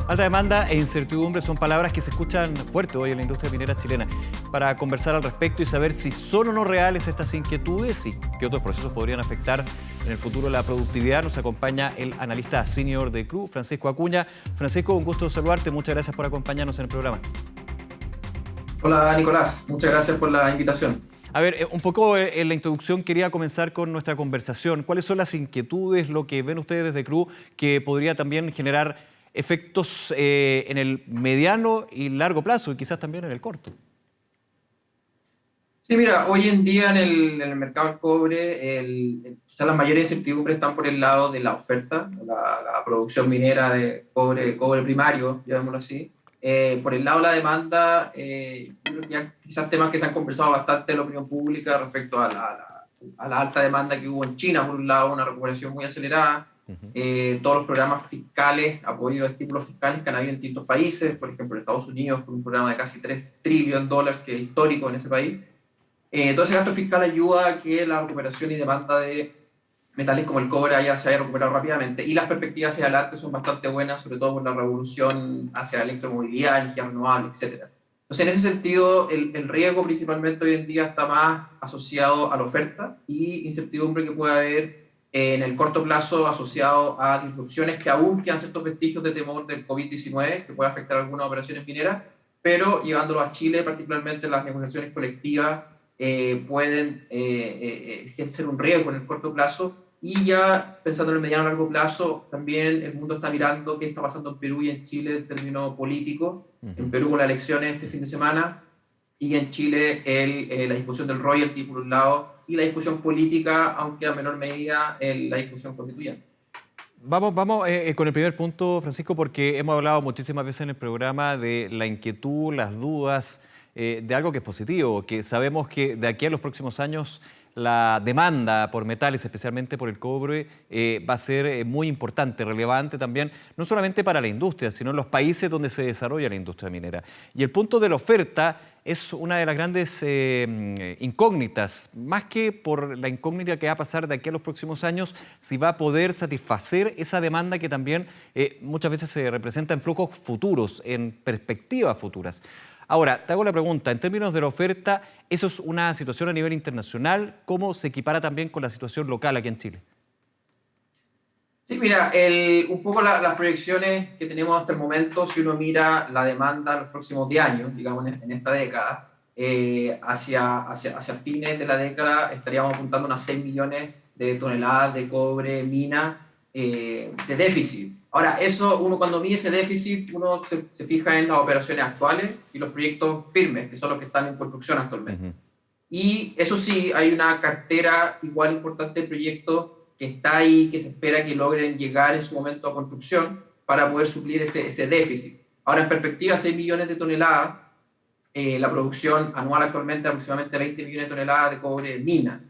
Alta demanda e incertidumbre son palabras que se escuchan fuerte hoy en la industria minera chilena. Para conversar al respecto y saber si son o no reales estas inquietudes y qué otros procesos podrían afectar en el futuro la productividad, nos acompaña el analista senior de CRU, Francisco Acuña. Francisco, un gusto saludarte. Muchas gracias por acompañarnos en el programa. Hola Nicolás, muchas gracias por la invitación. A ver, un poco en la introducción quería comenzar con nuestra conversación. ¿Cuáles son las inquietudes, lo que ven ustedes desde CRU, que podría también generar efectos en el mediano y largo plazo y quizás también en el corto? Sí, mira, hoy en día en el mercado del cobre, quizás las mayores incertidumbres están por el lado de la oferta, la producción minera de cobre primario, llamémoslo así. Por el lado de la demanda, yo creo que ya quizás temas que se han conversado bastante en la opinión pública respecto a la alta demanda que hubo en China, por un lado, una recuperación muy acelerada. Todos los programas fiscales, apoyo de estímulos fiscales que han habido en distintos países, por ejemplo en Estados Unidos, con un programa de casi $3 trillones, que es histórico en ese país. Todo ese gasto fiscal ayuda a que la recuperación y demanda de metales como el cobre se haya recuperado rápidamente. Y las perspectivas hacia adelante son bastante buenas, sobre todo por la revolución hacia la electromovilidad, energía renovable, etc. Entonces, en ese sentido, el riesgo principalmente hoy en día está más asociado a la oferta y incertidumbre que puede haber en el corto plazo asociado a disrupciones que aún quedan ciertos vestigios de temor del COVID-19, que puede afectar algunas operaciones mineras, pero llevándolo a Chile, particularmente las negociaciones colectivas, pueden ser un riesgo en el corto plazo. Y ya pensando en el mediano y largo plazo, también el mundo está mirando qué está pasando en Perú y en Chile en términos políticos. En Perú con las elecciones este fin de semana y en Chile la discusión del royalty por un lado y la discusión política, aunque a menor medida la discusión constituyente. Vamos con el primer punto, Francisco, porque hemos hablado muchísimas veces en el programa de la inquietud, las dudas, de algo que es positivo, que sabemos que de aquí a los próximos años la demanda por metales, especialmente por el cobre, va a ser muy importante, relevante también, no solamente para la industria, sino en los países donde se desarrolla la industria minera. Y el punto de la oferta es una de las grandes incógnitas, más que por la incógnita que va a pasar de aquí a los próximos años, si va a poder satisfacer esa demanda que también muchas veces se representa en flujos futuros, en perspectivas futuras. Ahora, te hago la pregunta, en términos de la oferta, ¿eso es una situación a nivel internacional? ¿Cómo se equipara también con la situación local aquí en Chile? Sí, mira, un poco las proyecciones que tenemos hasta el momento, si uno mira la demanda en los próximos 10 años, digamos en esta década, hacia fines de la década estaríamos apuntando a unas 6 millones de toneladas de cobre mina de déficit. Ahora, uno cuando mide ese déficit, uno se fija en las operaciones actuales y los proyectos firmes, que son los que están en construcción actualmente. Y eso sí, hay una cartera igual importante de proyectos que está ahí, que se espera que logren llegar en su momento a construcción para poder suplir ese déficit. Ahora, en perspectiva, 6 millones de toneladas, la producción anual actualmente aproximadamente 20 millones de toneladas de cobre mina.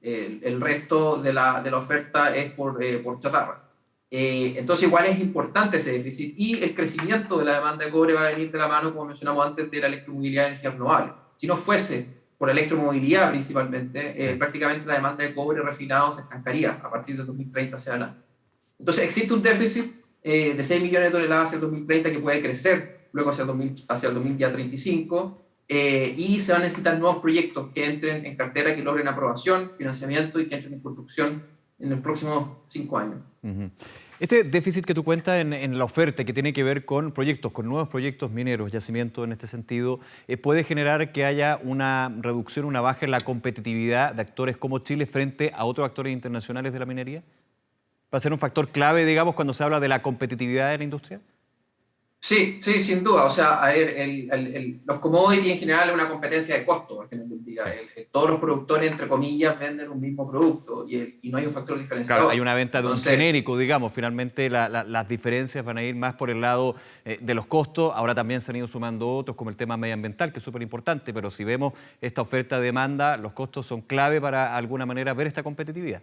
El resto de la oferta es por chatarra. Entonces, igual es importante ese déficit y el crecimiento de la demanda de cobre va a venir de la mano, como mencionamos antes, de la electromovilidad y energía renovable. Si no fuese por la electromovilidad principalmente, prácticamente la demanda de cobre refinado se estancaría a partir de 2030 hacia adelante. Entonces, existe un déficit de 6 millones de toneladas hacia el 2030 que puede crecer luego hacia el 2035 y se van a necesitar nuevos proyectos que entren en cartera, que logren aprobación, financiamiento y que entren en construcción en los próximos 5 años. Este déficit que tú cuentas en la oferta, que tiene que ver con proyectos, con nuevos proyectos mineros, yacimientos en este sentido, ¿puede generar que haya una reducción, una baja en la competitividad de actores como Chile frente a otros actores internacionales de la minería? ¿Va a ser un factor clave, digamos, cuando se habla de la competitividad de la industria? Sí, sin duda. O sea, a ver, los commodities en general es una competencia de costo al final del día. Todos los productores, entre comillas, venden un mismo producto y no hay un factor diferenciador. Claro, hay una venta de un genérico, digamos. Finalmente las diferencias van a ir más por el lado de los costos. Ahora también se han ido sumando otros, como el tema medioambiental, que es súper importante. Pero si vemos esta oferta-demanda, los costos son clave para, de alguna manera, ver esta competitividad.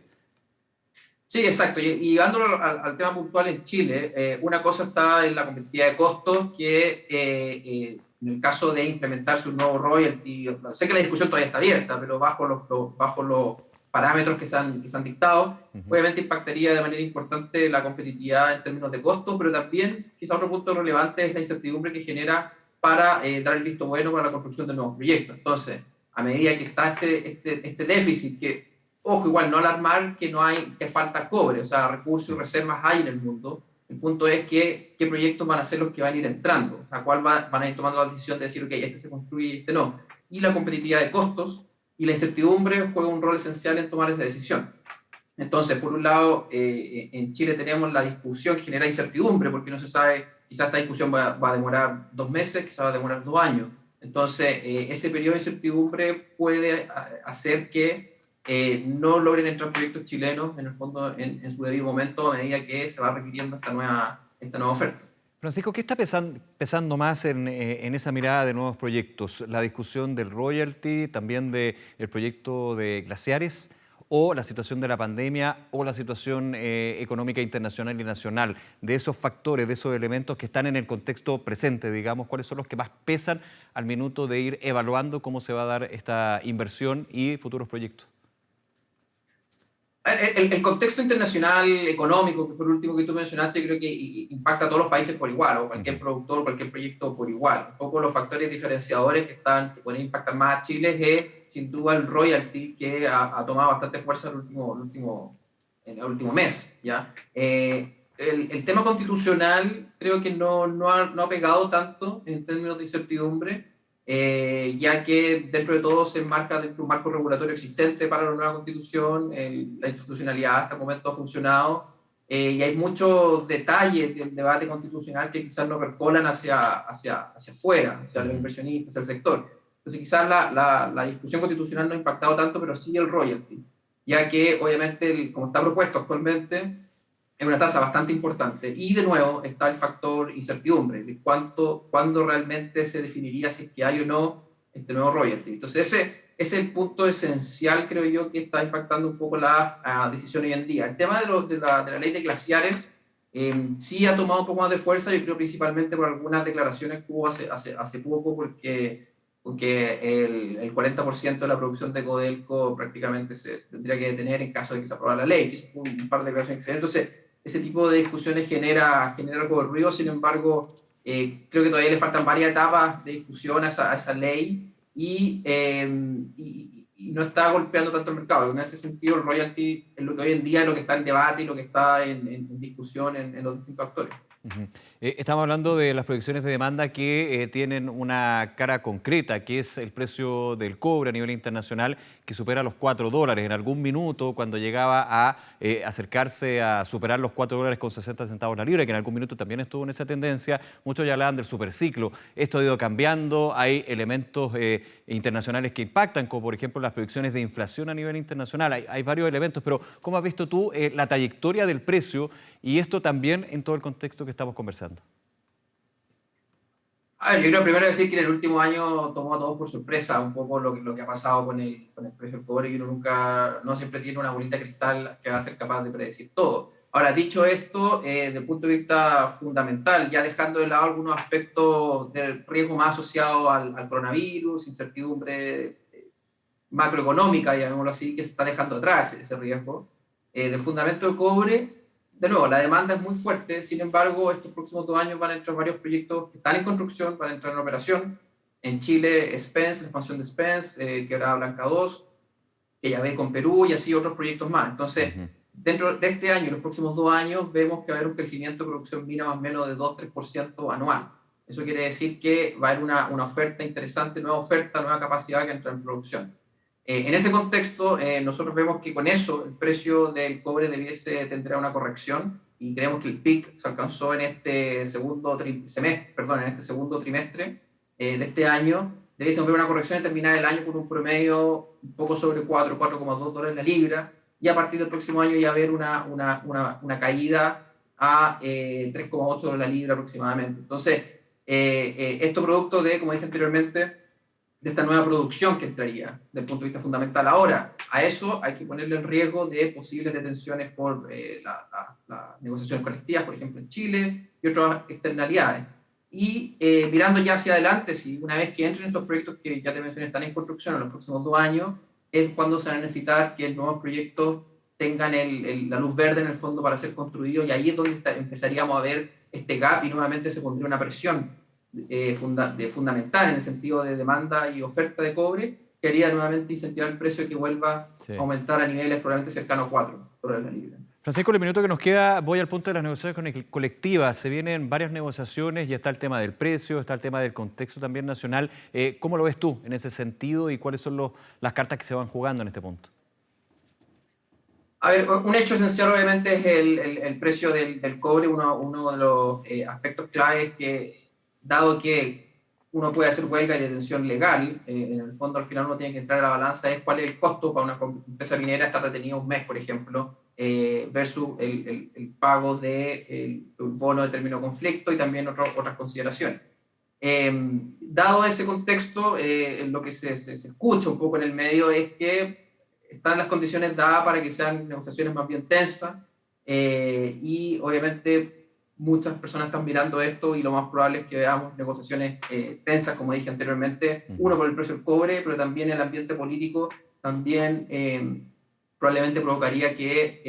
Sí, exacto. Y llevándolo al tema puntual en Chile, una cosa está en la competitividad de costos, que en el caso de implementarse un nuevo royalty, sé que la discusión todavía está abierta, pero bajo parámetros que se han dictado. Obviamente impactaría de manera importante la competitividad en términos de costos, pero también quizá otro punto relevante es la incertidumbre que genera para dar el visto bueno para la construcción de nuevos proyectos. Entonces, a medida que está este déficit, que, ojo, igual no alarmar que falta cobre, o sea, recursos y reservas hay en el mundo. El punto es qué proyectos van a ser los que van a ir entrando, a cuál van a ir tomando la decisión de decir, ok, este se construye y este no. Y la competitividad de costos y la incertidumbre juega un rol esencial en tomar esa decisión. Entonces, por un lado, en Chile tenemos la discusión que genera incertidumbre, porque no se sabe, quizás esta discusión va a demorar 2 meses, quizás va a demorar 2 años. Entonces, ese periodo de incertidumbre puede hacer que no logren entrar proyectos chilenos, en el fondo, en su debido momento, a medida que se va requiriendo esta nueva oferta. Francisco, ¿qué está pesando más en esa mirada de nuevos proyectos? ¿La discusión del royalty, también del proyecto de glaciares, o la situación de la pandemia, o la situación económica internacional y nacional? De esos factores, de esos elementos que están en el contexto presente, digamos, ¿cuáles son los que más pesan al minuto de ir evaluando cómo se va a dar esta inversión y futuros proyectos? El contexto internacional económico, que fue el último que tú mencionaste, creo que impacta a todos los países por igual, o cualquier productor, cualquier proyecto por igual. Un poco los factores diferenciadores que pueden impactar más a Chile es, sin duda, el royalty, que ha tomado bastante fuerza en el último mes, ¿ya? El tema constitucional creo que no ha pegado tanto en términos de incertidumbre, ya que dentro de todo se enmarca dentro de un marco regulatorio existente para la nueva constitución, la institucionalidad hasta el momento ha funcionado, y hay muchos detalles del debate constitucional que quizás no percolan hacia afuera, hacia los inversionistas, hacia el sector. Entonces quizás la discusión constitucional no ha impactado tanto, pero sí el royalty, ya que obviamente, como está propuesto actualmente, es una tasa bastante importante. Y de nuevo está el factor incertidumbre, de cuándo realmente se definiría si es que hay o no este nuevo royalty. Entonces ese es el punto esencial, creo yo, que está impactando un poco la decisión hoy en día. El tema de la ley de glaciares sí ha tomado un poco más de fuerza, yo creo principalmente por algunas declaraciones que hubo hace poco, porque el 40% de la producción de Codelco prácticamente se tendría que detener en caso de que se aprobara la ley. Eso fue un par de declaraciones excelentes. Entonces, ese tipo de discusiones genera algo de ruido. Sin embargo, creo que todavía le faltan varias etapas de discusión a esa ley y no está golpeando tanto el mercado. En ese sentido, el royalty es lo que hoy en día es lo que está en debate y lo que está en discusión en los distintos actores. Estamos hablando de las proyecciones de demanda que tienen una cara concreta, que es el precio del cobre a nivel internacional, que supera los $4. En algún minuto, cuando llegaba a acercarse a superar los $4.60 la libra, que en algún minuto también estuvo en esa tendencia, muchos ya hablaban del superciclo. Esto ha ido cambiando, hay elementos internacionales que impactan, como por ejemplo las proyecciones de inflación a nivel internacional. Hay varios elementos, pero ¿cómo has visto tú la trayectoria del precio y esto también en todo el contexto que estamos conversando? Yo creo primero decir que en el último año tomó a todos por sorpresa un poco lo que ha pasado con el precio del cobre, y uno no siempre tiene una bolita de cristal que va a ser capaz de predecir todo. Ahora, dicho esto, desde el punto de vista fundamental, ya dejando de lado algunos aspectos del riesgo más asociado al coronavirus, incertidumbre macroeconómica, llamémoslo así, que se está dejando atrás ese riesgo, del fundamento de cobre. De nuevo, la demanda es muy fuerte, sin embargo, estos próximos 2 años van a entrar varios proyectos que están en construcción, van a entrar en operación. En Chile, Spence, la expansión de Spence, Quebrada Blanca 2, que ya ve con Perú y así otros proyectos más. Entonces, dentro de este año y los próximos 2 años, vemos que va a haber un crecimiento de producción mina más o menos de 2-3% anual. Eso quiere decir que va a haber una oferta interesante, nueva oferta, nueva capacidad que entra en producción. En ese contexto, nosotros vemos que con eso el precio del cobre tendrá una corrección, y creemos que el peak se alcanzó en este segundo trimestre de este año. Debiese haber una corrección y terminar el año con un promedio un poco sobre $4.2 la libra, y a partir del próximo año ya haber una caída a $3.8 la libra aproximadamente. Entonces, esto producto de, como dije anteriormente, de esta nueva producción que entraría desde el punto de vista fundamental. Ahora, a eso hay que ponerle el riesgo de posibles detenciones por las negociaciones colectivas, por ejemplo en Chile, y otras externalidades. Y mirando ya hacia adelante, si una vez que entren estos proyectos que ya te mencioné están en construcción en los próximos 2 años, es cuando se va a necesitar que nuevos proyectos tengan la luz verde en el fondo para ser construidos, y ahí es donde empezaríamos a ver este gap y nuevamente se pondría una presión fundamental en el sentido de demanda y oferta de cobre, que haría nuevamente incentivar el precio y que vuelva a aumentar a niveles probablemente cercanos a $4 la libra. Francisco, el minuto que nos queda, voy al punto de las negociaciones colectivas. Se vienen varias negociaciones y está el tema del precio, está el tema del contexto también nacional. ¿Cómo lo ves tú en ese sentido y cuáles son las cartas que se van jugando en este punto? A ver, un hecho esencial obviamente es el precio del cobre. Uno de los aspectos clave es que, dado que uno puede hacer huelga y detención legal, en el fondo al final uno tiene que entrar a la balanza, es cuál es el costo para una empresa minera estar detenida un mes, por ejemplo, versus el pago del bono de término de conflicto y también otras consideraciones. Dado ese contexto, lo que se escucha un poco en el medio es que están las condiciones dadas para que sean negociaciones más bien tensas, y obviamente muchas personas están mirando esto y lo más probable es que veamos negociaciones tensas, como dije anteriormente, uno por el precio del cobre, pero también el ambiente político también probablemente provocaría que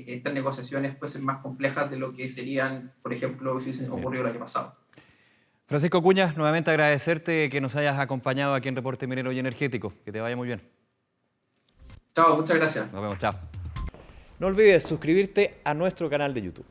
estas negociaciones fuesen más complejas de lo que serían, por ejemplo, si hubiesen ocurrido el año pasado. Francisco Cuña, nuevamente agradecerte que nos hayas acompañado aquí en Reporte Minero y Energético. Que te vaya muy bien. Chao, muchas gracias. Nos vemos, chao. No olvides suscribirte a nuestro canal de YouTube.